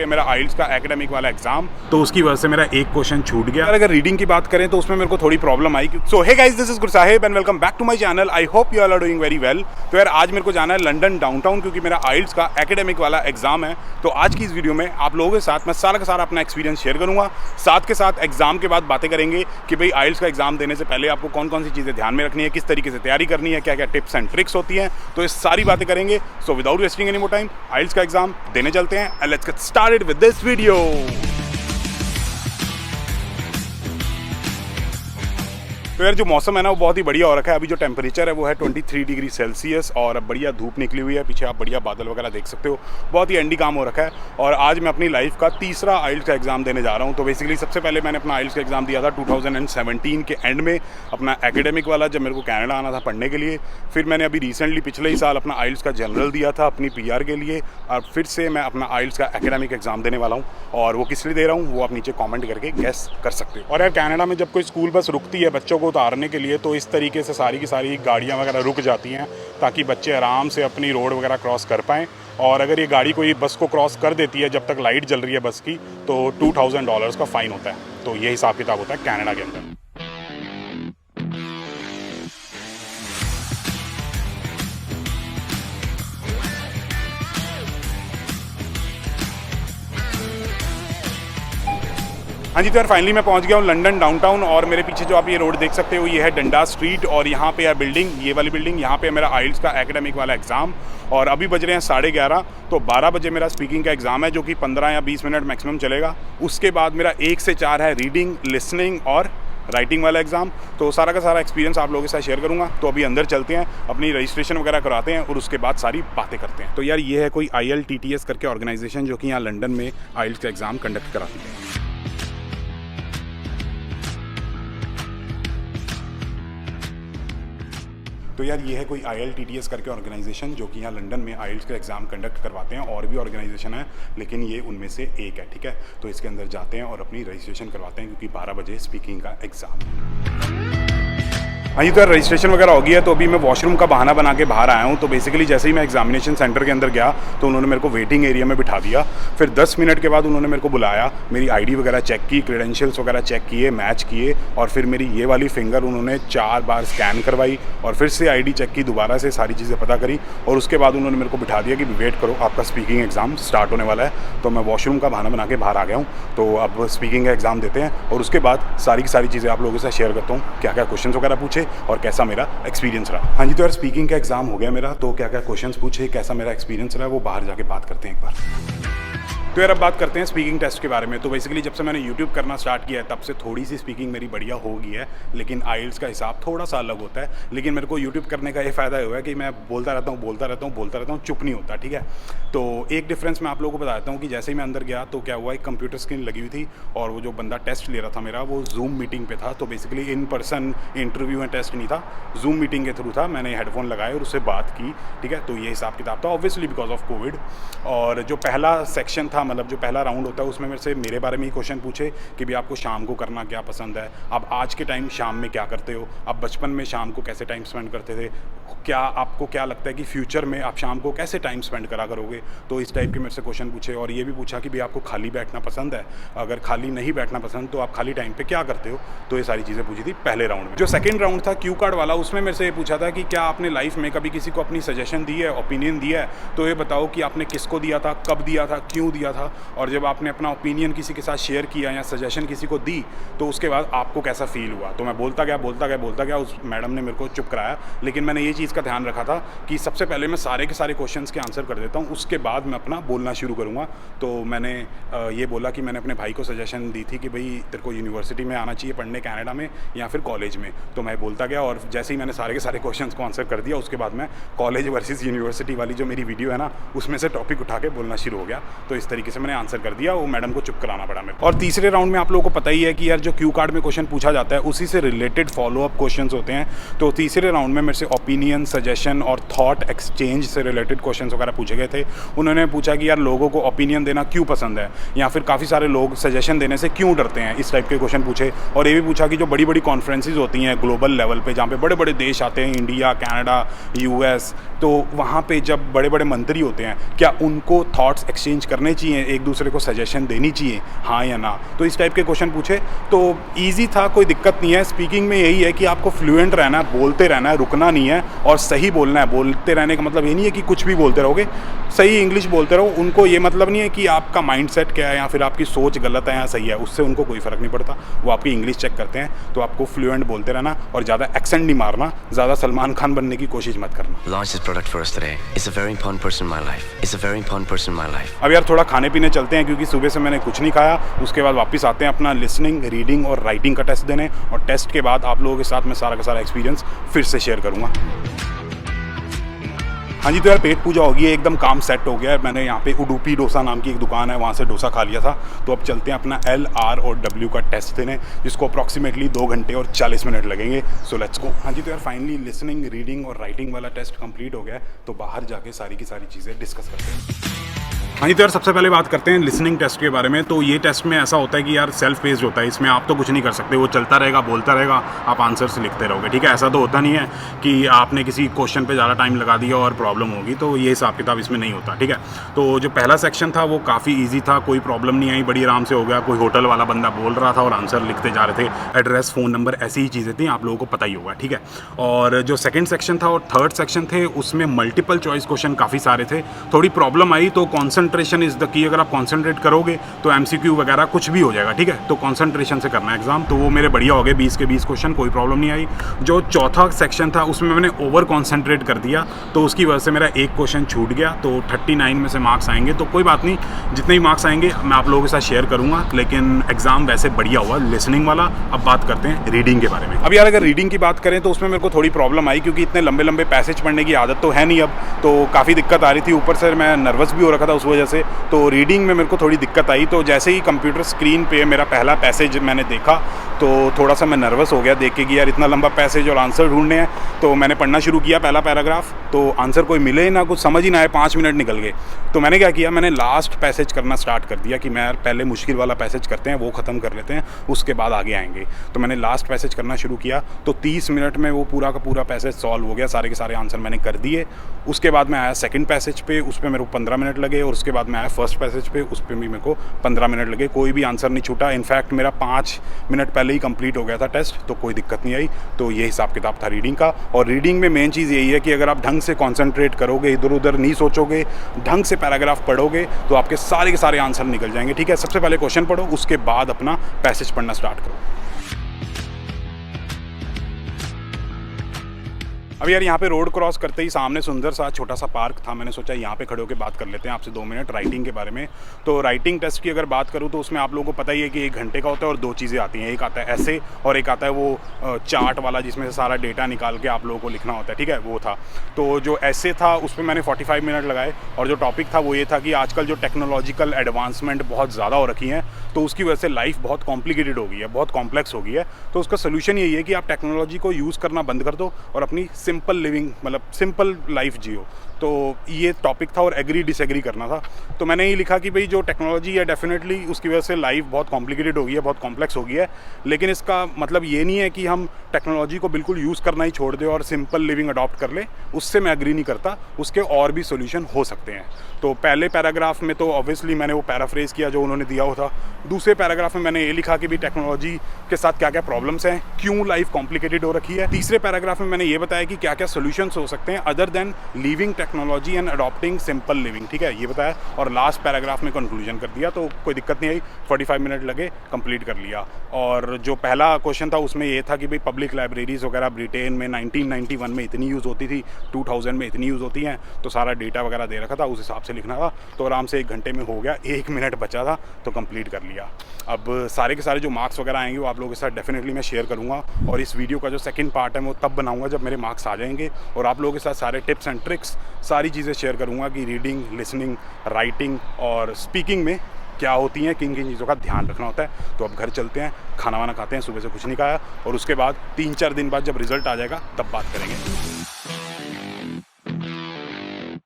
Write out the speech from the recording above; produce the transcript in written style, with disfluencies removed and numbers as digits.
पे मेरा आइल्स का एकेडमिक वाला एग्जाम, तो उसकी वजह से मेरा एक क्वेश्चन छूट गया। अगर रीडिंग की बात करें तो उसमें मेरे को थोड़ी प्रॉब्लम आई। So hey guys, this is Gursahib and welcome back to my channel. I hope you all are doing very well. तो यार आज मेरे को जाना है लंदन डाउनटाउन, क्योंकि मेरा आइल्स का एकेडमिक वाला एग्जाम है। तो आज की इस वीडियो में आप लोगों के साथ मैं सारा का सारा अपना एक्सपीरियंस शेयर करूंगा, साथ के साथ एग्जाम के बाद बातें करेंगे कि भाई आइल्स का एग्जाम देने से पहले आपको कौन कौन सी चीज़ें ध्यान में रखनी है, किस तरीके से तैयारी करनी है, क्या क्या टिप्स एंड ट्रिक्स होती हैं। तो ये सारी बातें करेंगे। So without wasting any more time IELTS का एग्जाम देने चलते हैं and let's get started with this video. तो यार जो मौसम है ना वो बहुत ही बढ़िया हो रखा है। अभी जो टेम्परेचर है वो है 23 डिग्री सेल्सियस और अब बढ़िया धूप निकली हुई है। पीछे आप बढ़िया बादल वगैरह देख सकते हो। बहुत ही एंडी काम हो रखा है। और आज मैं अपनी लाइफ का तीसरा आइल्स का एग्ज़ाम देने जा रहा हूँ। तो बेसिकली सबसे पहले मैंने अपना आइल्स का एग्ज़ाम दिया था 2017 के एंड में, अपना एकेडमिक वाला, जब मेरे को कनाडा आना था पढ़ने के लिए। फिर मैंने अभी रिसेंटली पिछले ही साल अपना आइल्स का जनरल दिया था अपनी PR के लिए, और फिर से मैं अपना आइल्स का एकेडमिक एग्ज़ाम देने वाला हूँ। और वो किस लिए दे रहा हूँ वो आप नीचे कॉमेंट करके गेस कर सकते हो। और यार कनाडा में जब कोई स्कूल बस रुकती है बच्चों को उतारने के लिए, तो इस तरीके से सारी की सारी गाड़ियाँ वगैरह रुक जाती हैं ताकि बच्चे आराम से अपनी रोड वगैरह क्रॉस कर पाएँ। और अगर ये गाड़ी कोई बस को क्रॉस कर देती है जब तक लाइट जल रही है बस की, तो $2000 का फ़ाइन होता है। तो ये हिसाब किताब होता है कनाडा के अंदर। हाँ जी, तो यार फाइनली मैं पहुंच गया हूँ लंदन डाउनटाउन। और मेरे पीछे जो आप ये रोड देख सकते हो ये है डंडा स्ट्रीट, और यहाँ पे है बिल्डिंग, ये वाली बिल्डिंग। यहाँ पे है मेरा आइल्स का एकेडमिक वाला एग्ज़ाम। और अभी बज रहे हैं 11:30। तो 12 बजे मेरा स्पीकिंग का एग्ज़ाम है, जो कि 15 या 20 मिनट मैक्सिमम चलेगा। उसके बाद मेरा 1 से 4 है रीडिंग, लिसनिंग और राइटिंग वाला एग्ज़ाम। तो सारा का सारा एक्सपीरियंस आप लोगों के साथ शेयर करूंगा। तो अभी अंदर चलते हैं, अपनी रजिस्ट्रेशन वगैरह कराते हैं और उसके बाद सारी बातें करते हैं। तो यार ये है कोई ILTTS करके ऑर्गेनाइजेशन, जो कि यहाँ लंदन में आइल्स का एग्ज़ाम कंडक्ट कराती है। तो यार ये है कोई ILTTS करके ऑर्गेनाइजेशन, जो कि यहाँ लंदन में आइल्स का एग्ज़ाम कंडक्ट करवाते हैं। और भी ऑर्गेनाइजेशन है लेकिन ये उनमें से एक है, ठीक है। तो इसके अंदर जाते हैं और अपनी रजिस्ट्रेशन करवाते हैं, क्योंकि 12 बजे स्पीकिंग का एग्ज़ाम है। हाँ जी, तो यार रजिस्ट्रेशन वगैरह हो गई है। तो अभी मैं वॉशरूम का बहाना बना के बाहर आया हूँ। तो बेसिकली जैसे ही मैं एग्जामिनेशन सेंटर के अंदर गया तो उन्होंने मेरे को वेटिंग एरिया में बिठा दिया। फिर 10 मिनट के बाद उन्होंने मेरे को बुलाया, मेरी ID वगैरह चेक की, क्रेडेंशियल्स वगैरह चेक किए, मैच किए। और फिर मेरी ये वाली फिंगर उन्होंने 4 बार स्कैन करवाई और फिर से ID चेक की, दोबारा से सारी चीज़ें पता करी। और उसके बाद उन्होंने मेरे को बिठा दिया कि वेट करो, आपका स्पीकिंग एग्ज़ाम स्टार्ट होने वाला है। तो मैं वॉशरूम का बहाना बना के बाहर आ गया हूँ। तो अब स्पीकिंग का एग्ज़ाम देते हैं और उसके बाद सारी की सारी चीज़ें आप लोगों के साथ शेयर करता हूँ, क्या क्या क्वेश्चन वगैरह पूछे और कैसा मेरा एक्सपीरियंस रहा। हाँ जी, तो यार स्पीकिंग का एग्जाम हो गया मेरा। तो क्या क्या क्वेश्चंस पूछे, कैसा मेरा एक्सपीरियंस रहा, वो बाहर जाके बात करते हैं एक बार। तो यार अब बात करते हैं स्पीकिंग टेस्ट के बारे में। तो बेसिकली जब से मैंने YouTube करना स्टार्ट किया है तब से थोड़ी सी स्पीकिंग मेरी बढ़िया हो गई है, लेकिन आइल्स का हिसाब थोड़ा सा अलग होता है। लेकिन मेरे को YouTube करने का ये फ़ायदा हुआ है कि मैं बोलता रहता हूँ, चुप नहीं होता, ठीक है। तो एक डिफरेंस मैं आप लोगों को बता देता हूँ कि जैसे ही मैं अंदर गया तो क्या हुआ, एक कंप्यूटर स्क्रीन लगी हुई थी और वो जो बंदा टेस्ट ले रहा था मेरा, वो जूम मीटिंग पे था। तो basically in person interview and test नहीं था, जूम मीटिंग के थ्रू था। मैंने हेडफोन लगाए और उससे बात की, ठीक है। तो ये हिसाब किताब था, ऑब्वियसली बिकॉज ऑफ कोविड। और जो पहला सेक्शन था, मतलब जो पहला राउंड होता है, उसमें मेरे से मेरे बारे में ही क्वेश्चन पूछे कि भाई आपको शाम को करना क्या पसंद है, आप आज के टाइम शाम में क्या करते हो, आप बचपन में शाम को कैसे टाइम स्पेंड करते थे, क्या आपको क्या लगता है कि फ्यूचर में आप शाम को कैसे टाइम स्पेंड करा करोगे। तो इस टाइप के मेरे से क्वेश्चन पूछे। और ये भी पूछा कि भाई आपको खाली बैठना पसंद है, अगर खाली नहीं बैठना पसंद तो आप खाली टाइम पे क्या करते हो। तो ये सारी चीज़ें पूछी थी पहले राउंड में। जो सेकंड राउंड था क्यू कार्ड वाला, उसमें मेरे से ये पूछा था कि क्या आपने लाइफ में कभी किसी को अपनी सजेशन दी है, ओपिनियन दिया है, तो ये बताओ कि आपने किसको दिया था, कब दिया था, क्यों दिया था। और जब आपने अपना ओपिनियन किसी के साथ शेयर किया या सजेशन किसी को दी तो उसके बाद आपको कैसा फील हुआ। तो मैं बोलता गया। उस मैडम ने मेरे को चुप कराया, लेकिन मैंने ये चीज़ का ध्यान रखा था कि सबसे पहले मैं सारे के सारे क्वेश्चंस के आंसर कर देता हूँ, उसके बाद मैं अपना बोलना शुरू करूँगा। तो मैंने ये बोला कि मैंने अपने भाई को सजेशन दी थी कि भाई तेरे को यूनिवर्सिटी में आना चाहिए पढ़ने, कनाडा में या फिर कॉलेज में। तो मैं बोलता गया और जैसे ही मैंने सारे के सारे क्वेश्चंस को आंसर कर दिया, उसके बाद मैं कॉलेज वर्सेस यूनिवर्सिटी वाली जो मेरी वीडियो है ना, उसमें से टॉपिक उठा के बोलना शुरू हो गया। तो इस तरीके से मैंने आंसर कर दिया, वो मैडम को चुप कराना पड़ा मेरे को। और तीसरे राउंड में आप लोगों को पता ही है कि यार जो क्यू कार्ड में क्वेश्चन पूछा जाता है उसी से रिलेटेड फॉलोअप क्वेश्चंस होते हैं। तो तीसरे राउंड में मेरे से ओपिनियन, सजेशन और थॉट एक्सचेंज से रिलेटेड क्वेश्चंस वगैरह पूछे गए थे। उन्होंने पूछा कि यार लोगों को ओपिनियन देना क्यों पसंद है, या फिर काफ़ी सारे लोग सजेशन देने से क्यों डरते हैं, इस टाइप के क्वेश्चन पूछे। और ये भी पूछा कि जो बड़ी बड़ी कॉन्फ्रेंसेज होती हैं ग्लोबल लेवल पे, जहाँ पे बड़े बड़े देश आते हैं, इंडिया, कनाडा, US, तो वहाँ पे जब बड़े बड़े मंत्री होते हैं क्या उनको थॉट्स एक्सचेंज करने चाहिए चाहिए, एक दूसरे को सजेशन देनी चाहिए, हाँ या ना। तो इस टाइप के क्वेश्चन पूछे तो ईजी था, कोई दिक्कत नहीं है। स्पीकिंग में यही है कि आपको फ्लुएंट रहना है, बोलते रहना है, रुकना नहीं है और सही बोलना है। बोलते रहने का मतलब ये नहीं है कि कुछ भी बोलते रहोगे, सही इंग्लिश बोलते रहो। उनको ये मतलब नहीं है कि आपका माइंडसेट क्या है या फिर आपकी सोच गलत है या सही है, उससे उनको कोई फ़र्क नहीं पड़ता। वो आपकी इंग्लिश चेक करते हैं। तो आपको फ्लुएंट बोलते रहना और ज़्यादा एक्सेंट नहीं मारना, ज़्यादा सलमान खान बनने की कोशिश मत करना। Launch this product for us today. It's a very important person in my life. It's a very important person in my life. अब यार थोड़ा खाने पीने चलते हैं क्योंकि सुबह से मैंने कुछ नहीं खाया। उसके बाद वापस आते हैं अपना लिसनिंग, रीडिंग और राइटिंग का टेस्ट देने, और टेस्ट के बाद आप लोगों के साथ मैं सारा का सारा एक्सपीरियंस फिर से शेयर करूँगा। हाँ जी, तो यार पेट पूजा होगी, एकदम काम सेट हो गया है। मैंने यहाँ पे उडुपी डोसा नाम की एक दुकान है, वहाँ से डोसा खा लिया था। तो अब चलते हैं अपना L, R और W का टेस्ट देने, जिसको अप्रॉक्सीमेटली 2 घंटे और 40 मिनट लगेंगे। So let's go. हाँ जी, तो यार फाइनली लिसनिंग, रीडिंग और राइटिंग वाला टेस्ट कंप्लीट हो गया है। तो बाहर जाके सारी की सारी चीज़ें डिस्कस करते हैं। हाँ जी, तो यार सबसे पहले बात करते हैं लिसनिंग टेस्ट के बारे में। तो ये टेस्ट में ऐसा होता है कि यार सेल्फ बेस्ड होता है, इसमें आप तो कुछ नहीं कर सकते, वो चलता रहेगा, बोलता रहेगा, आप आंसर्स लिखते रहोगे, ठीक है। ऐसा तो होता नहीं है कि आपने किसी क्वेश्चन पे ज़्यादा टाइम लगा दिया और प्रॉब्लम होगी, तो ये हिसाब किताब इसमें नहीं होता, ठीक है। तो जो पहला सेक्शन था वो काफ़ी ईजी था, कोई प्रॉब्लम नहीं आई, बड़ी आराम से हो गया। कोई होटल वाला बंदा बोल रहा था और आंसर लिखते जा रहे थे, एड्रेस, फ़ोन नंबर, ऐसी ही चीज़ें थी, आप लोगों को पता ही होगा, ठीक है। और जो सेकेंड सेक्शन था और थर्ड सेक्शन थे, उसमें मल्टीपल चॉइस क्वेश्चन काफ़ी सारे थे। थोड़ी प्रॉब्लम आई, तो कॉन्सेंट्रेशन इज़ द की। अगर आप कॉन्सेंट्रेट करोगे तो MCQ वगैरह कुछ भी हो जाएगा, ठीक है। तो कॉन्सेंट्रेशन से करना है एग्जाम। तो वो मेरे बढ़िया हो गए, 20 के 20 क्वेश्चन, कोई प्रॉब्लम नहीं आई। जो चौथा सेक्शन था उसमें मैंने ओवर कॉन्सेंट्रेट कर दिया, तो उसकी वजह से मेरा एक क्वेश्चन छूट गया। तो 39 में से मार्क्स आएंगे, तो कोई बात नहीं, जितने भी मार्क्स आएंगे मैं आप लोगों के साथ शेयर करूंगा। लेकिन एग्जाम वैसे बढ़िया हुआ लिसनिंग वाला। अब बात करते हैं रीडिंग के बारे में। अब यार अगर रीडिंग की बात करें तो उसमें मेरे को थोड़ी प्रॉब्लम आई, क्योंकि इतने लंबे लंबे पैसेज पढ़ने की आदत तो है नहीं अब, तो काफ़ी दिक्कत आ रही थी। ऊपर से मैं नर्वस भी हो रखा था उस वजह से, तो रीडिंग में मेरे को थोड़ी दिक्कत आई। तो जैसे ही कंप्यूटर स्क्रीन पे मेरा पहला पैसेज मैंने देखा तो थोड़ा सा मैं नर्वस हो गया देख के कि यार इतना लंबा पैसेज और आंसर ढूंढने हैं। तो मैंने पढ़ना शुरू किया पहला पैराग्राफ, तो आंसर कोई मिले ना, कुछ समझ ही ना आए, 5 मिनट निकल गए। तो मैंने क्या किया, मैंने लास्ट पैसेज करना स्टार्ट कर दिया कि मैं यार पहले मुश्किल वाला पैसेज करते हैं, वो ख़त्म कर लेते हैं, उसके बाद आगे आएंगे। तो मैंने लास्ट पैसेज करना शुरू किया, तो 30 मिनट में वो पूरा का पूरा पैसेज सॉल्व हो गया, सारे के सारे आंसर मैंने कर दिए। उसके बाद मैं आया सेकंड पैसेज पे, उस पर मेरे को 15 मिनट लगे, और उसके बाद मैं आया फर्स्ट पैसेज पे, उस पर भी मेरे को 15 मिनट लगे। कोई भी आंसर नहीं छूटा, इनफैक्ट मेरा 5 मिनट पहले ही कंप्लीट हो गया था टेस्ट, तो कोई दिक्कत नहीं आई। तो ये हिसाब किताब था रीडिंग का। और रीडिंग में मेन चीज़ यही है कि अगर आप ढंग से कॉन्सेंट्रेट करोगे, इधर उधर नहीं सोचोगे, ढंग से पैराग्राफ पढ़ोगे, तो आपके सारे के सारे आंसर निकल जाएंगे, ठीक है। सबसे पहले क्वेश्चन पढ़ो, उसके बाद अपना पैसेज पढ़ना स्टार्ट करो। अब यार यहाँ पे रोड क्रॉस करते ही सामने सुंदर सा छोटा सा पार्क था। मैंने सोचा यहाँ पे खड़े होकर बात कर लेते हैं आपसे 2 मिनट राइटिंग के बारे में। तो राइटिंग टेस्ट की अगर बात करूँ तो उसमें आप लोगों को पता ही है कि 1 घंटे का होता है और 2 चीज़ें आती हैं। एक आता है ऐसे और एक आता है वो चार्ट वाला, जिसमें से सारा डेटा निकाल के आप लोगों को लिखना होता है, ठीक है, वो था। तो जो ऐसे था उस पर मैंने 45 मिनट लगाए, और जो टॉपिक था वो ये था कि आजकल जो टेक्नोलॉजिकल एडवांसमेंट बहुत ज़्यादा हो रखी हैं, तो उसकी वजह से लाइफ बहुत कॉम्प्लिकेटेड हो गई है, बहुत कॉम्प्लेक्स हो गई है। तो उसका सोल्यूशन यही है कि आप टेक्नोलॉजी को यूज़ करना बंद कर दो और अपनी सिंपल लिविंग, मतलब सिंपल लाइफ जियो। तो ये टॉपिक था और एग्री डिसएग्री करना था। तो मैंने ये लिखा कि भाई जो टेक्नोलॉजी है डेफिनेटली उसकी वजह से लाइफ बहुत कॉम्प्लिकेटेड हो गई है, बहुत कॉम्प्लेक्स हो गई है, लेकिन इसका मतलब ये नहीं है कि हम टेक्नोलॉजी को बिल्कुल यूज़ करना ही छोड़ दें और सिंपल लिविंग अडॉप्ट कर ले। उससे मैं एग्री नहीं करता, उसके और भी सोल्यूशन हो सकते हैं। तो पहले पैराग्राफ में तो ऑब्वियसली मैंने वो पैराफ्रेज किया जो उन्होंने दिया हुआ था। दूसरे पैराग्राफ में मैंने ये लिखा कि भी टेक्नोलॉजी के साथ क्या क्या प्रॉब्लम्स हैं, क्यों लाइफ कॉम्प्लिकेटेड हो रखी है। तीसरे पैराग्राफ में मैंने ये बताया कि क्या क्या सोल्यूशंस हो सकते हैं other than leaving technology and adopting simple living, ठीक है, ये बताया। और लास्ट पैराग्राफ में कंक्लूजन कर दिया। तो कोई दिक्कत नहीं आई, 45 मिनट लगे, कंप्लीट कर लिया। और जो पहला क्वेश्चन था उसमें ये था कि भाई पब्लिक लाइब्रेरीज़ वगैरह ब्रिटेन में 1991 में इतनी यूज़ होती थी, 2000 में इतनी यूज़ होती हैं, तो सारा डेटा वगैरह दे रखा था, उस हिसाब से लिखना था। तो आराम से 1 घंटे में हो गया, 1 मिनट बचा था तो कंप्लीट कर लिया। अब सारे के सारे जो मार्क्स वगैरह आएंगे वो आप लोगों के साथ डेफिनेटली मैं शेयर करूँगा, और इस वीडियो का जो सेकंड पार्ट है वो तब बनाऊँगा जब मेरे मार्क्स आ जाएंगे, और आप लोगों के साथ सारे टिप्स एंड ट्रिक्स, सारी चीज़ें शेयर करूँगा कि रीडिंग, लिसनिंग, राइटिंग और स्पीकिंग में क्या होती हैं, किन किन चीज़ों का ध्यान रखना होता है। तो अब घर चलते हैं, खाना वाना खाते हैं, सुबह से कुछ नहीं खाया, और उसके बाद 3-4 दिन बाद जब रिजल्ट आ जाएगा तब बात करेंगे।